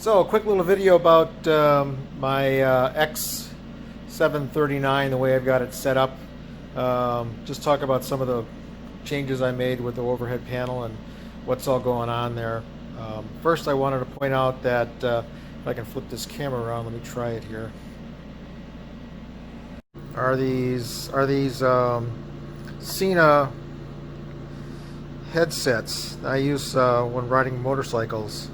So, a quick little video about my x739, the way I've got it set up. Just talk about some of the changes I made with the overhead panel and what's all going on there. First, I wanted to point out that if I can flip this camera around, let me try it here. Are these Sena headsets I use when riding motorcycles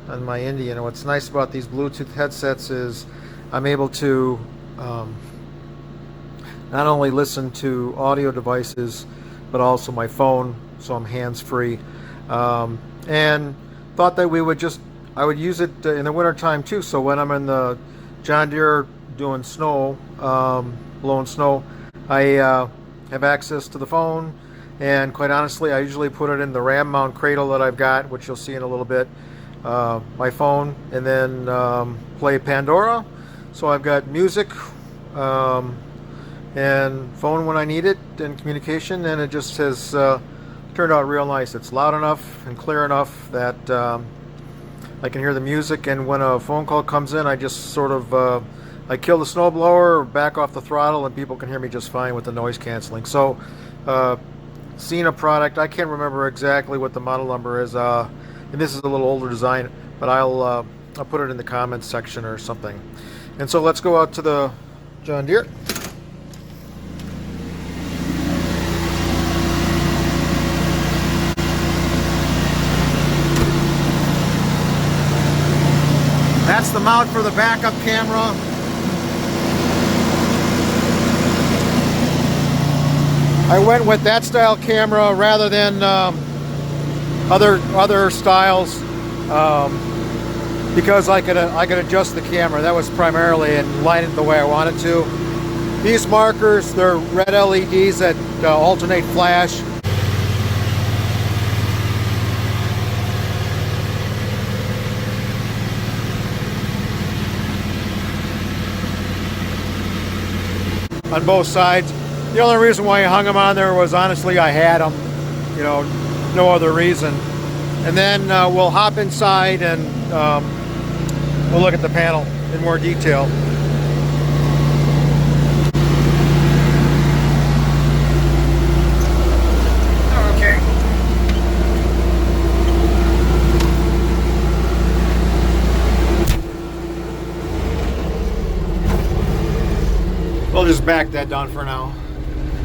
on my Indian. And what's nice about these Bluetooth headsets is I'm able to not only listen to audio devices but also my phone, so I'm hands-free. And thought that I would use it in the winter time too, so when I'm in the John Deere doing snow, blowing snow, I have access to the phone. And quite honestly, I usually put it in the ram mount cradle that I've got, which you'll see in a little bit, my phone, and then play Pandora. So I've got music and phone when I need it, and communication, and it just has turned out real nice. It's loud enough and clear enough that I can hear the music, and when a phone call comes in, I just sort of I kill the snowblower, back off the throttle, and people can hear me just fine with the noise canceling. So Sena product, I can't remember exactly what the model number is, and this is a little older design, but I'll put it in the comments section or something. And so let's go out to the John Deere. That's the mount for the backup camera. I went with that style camera rather than other styles because I could adjust the camera. That was primarily and line it the way I wanted to. These markers, they're red LEDs that alternate flash. On both sides. The only reason why I hung them on there was honestly I had them, you know, no other reason. And then we'll hop inside and we'll look at the panel in more detail. Okay. We'll just back that down for now.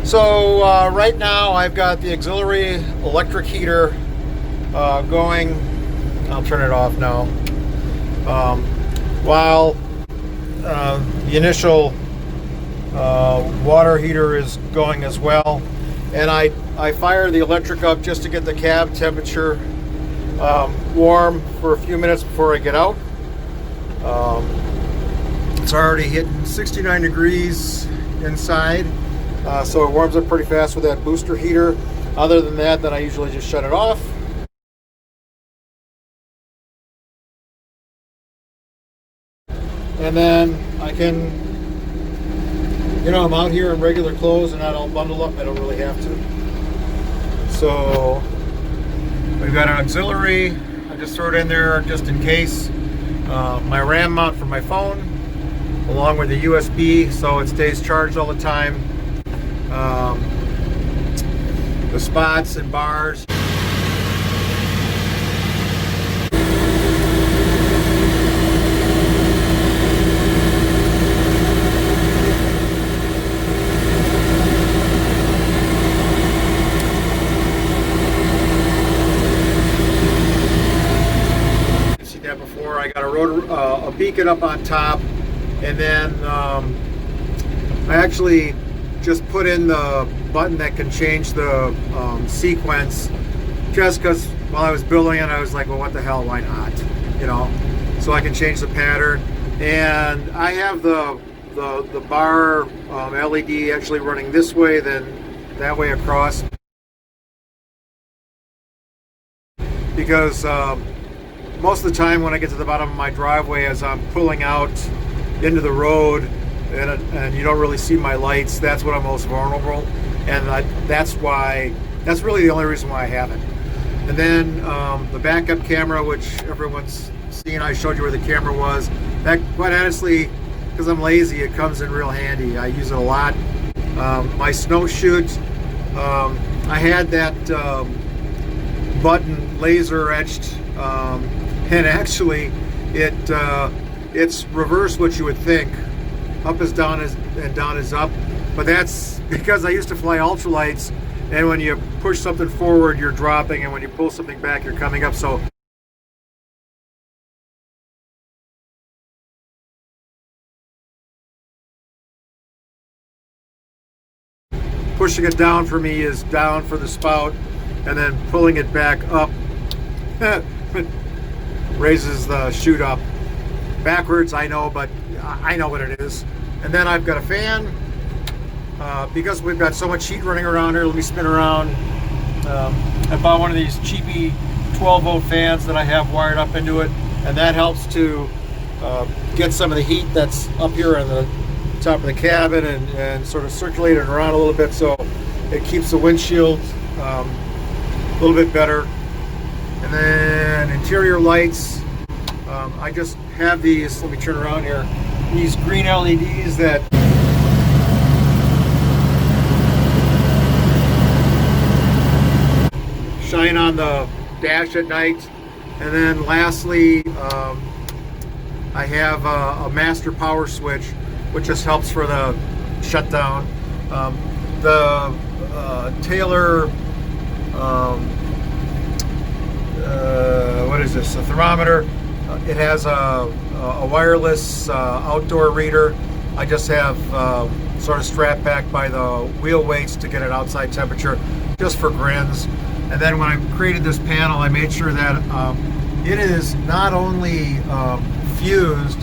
So right now I've got the auxiliary electric heater going. I'll turn it off now. While the initial water heater is going as well. And I fire the electric up just to get the cab temperature warm for a few minutes before I get out. It's already hitting 69 degrees inside. So it warms up pretty fast with that booster heater. Other than that, then I usually just shut it off. And then I can, you know, I'm out here in regular clothes and I don't bundle up. I don't really have to. So we've got an auxiliary. I just throw it in there just in case. My RAM mount for my phone, along with the USB, so it stays charged all the time. The spots and bars. You see that before. I got a beacon up on top, and then I actually just put in the button that can change the sequence, just because while I was building it I was like, well, what the hell, why not, you know? So I can change the pattern, and I have the bar LED actually running this way than that way across, because most of the time when I get to the bottom of my driveway, as I'm pulling out into the road and you don't really see my lights, that's when I'm most vulnerable, and that's really the only reason why I have it. And then the backup camera, which everyone's scene I showed you where the camera was. That, quite honestly, because I'm lazy, it comes in real handy. I use it a lot. My Snow Chute, I had that button laser etched, and actually it's reverse what you would think. Up is down and down is up. But that's because I used to fly ultralights, and when you push something forward, you're dropping, and when you pull something back, you're coming up. So pushing it down for me is down for the spout, and then pulling it back up raises the chute up. Backwards, I know, but I know what it is. And then I've got a fan. Because we've got so much heat running around here, let me spin around. I bought one of these cheapy 12-volt fans that I have wired up into it, and that helps to get some of the heat that's up here on the top of the cabin and sort of circulate it around a little bit, so it keeps the windshield a little bit better. And then interior lights, I just have these, let me turn around here, these green LEDs that shine on the dash at night. And then lastly, I have a master power switch, which just helps for the shutdown. The Taylor, what is this, a thermometer. It has a wireless outdoor reader. I just have sort of strapped back by the wheel weights to get an outside temperature, just for grins. And then when I created this panel, I made sure that it is not only fused,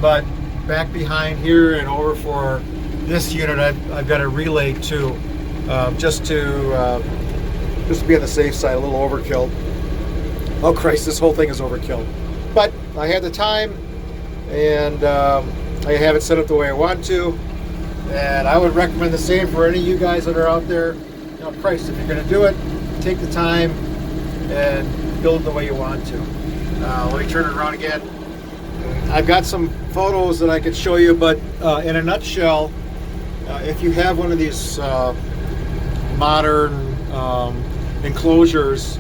but back behind here and over for this unit, I've got a relay too, just to be on the safe side, a little overkill. Oh Christ, this whole thing is overkill. But I had the time, and I have it set up the way I want to, and I would recommend the same for any of you guys that are out there. You know, Christ, if you're going to do it, take the time and build it the way you want to. Let me turn it around again. I've got some photos that I could show you, but in a nutshell, if you have one of these modern enclosures,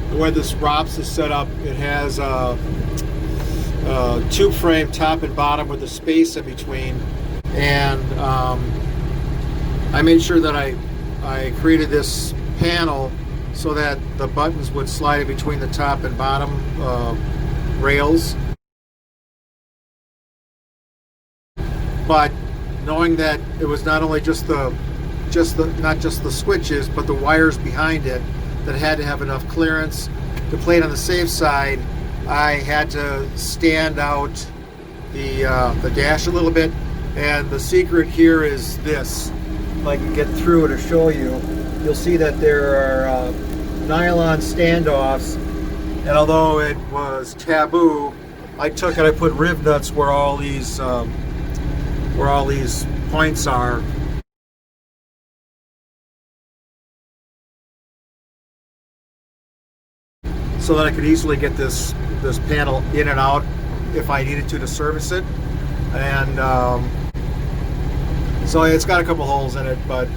the way this ROPS is set up, it has a tube frame top and bottom with a space in between, and I made sure that I created this panel so that the buttons would slide in between the top and bottom rails. But knowing that it was not only not just the switches, but the wires behind it that had to have enough clearance to play it on the safe side, I had to stand out the dash a little bit. And the secret here is this. If I can get through to show you, you'll see that there are nylon standoffs, and although it was taboo, I put riv nuts where all these points are. So that I could easily get this panel in and out if I needed to service it. And so it's got a couple holes in it, but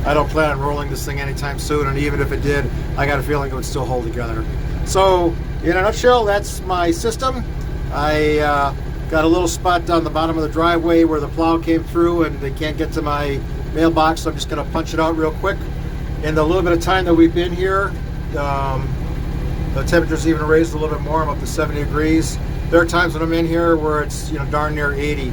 I don't plan on rolling this thing anytime soon, and even if it did, I got a feeling it would still hold together. So in a nutshell, that's my system. I got a little spot down the bottom of the driveway where the plow came through and they can't get to my mailbox, so I'm just going to punch it out real quick. In the little bit of time that we've been here, the temperature's even raised a little bit more. I'm up to 70 degrees. There are times when I'm in here where it's, you know, darn near 80.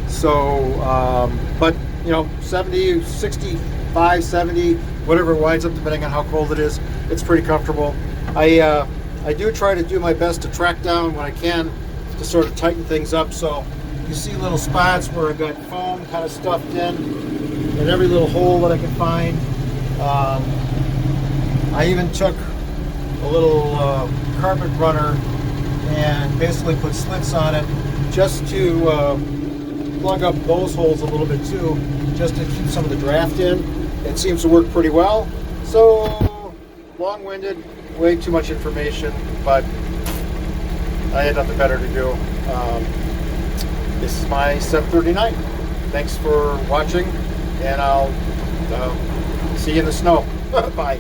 So, but, you know, 70, 65, 70, whatever it winds up, depending on how cold it is, it's pretty comfortable. I do try to do my best to track down when I can to sort of tighten things up. So you see little spots where I've got foam kind of stuffed in every little hole that I can find. I even took a little carpet runner and basically put slits on it just to plug up those holes a little bit too, just to keep some of the draft in. It seems to work pretty well. So long-winded, way too much information, but I had nothing better to do. This is my 739. Thanks for watching, and I'll see you in the snow. Bye.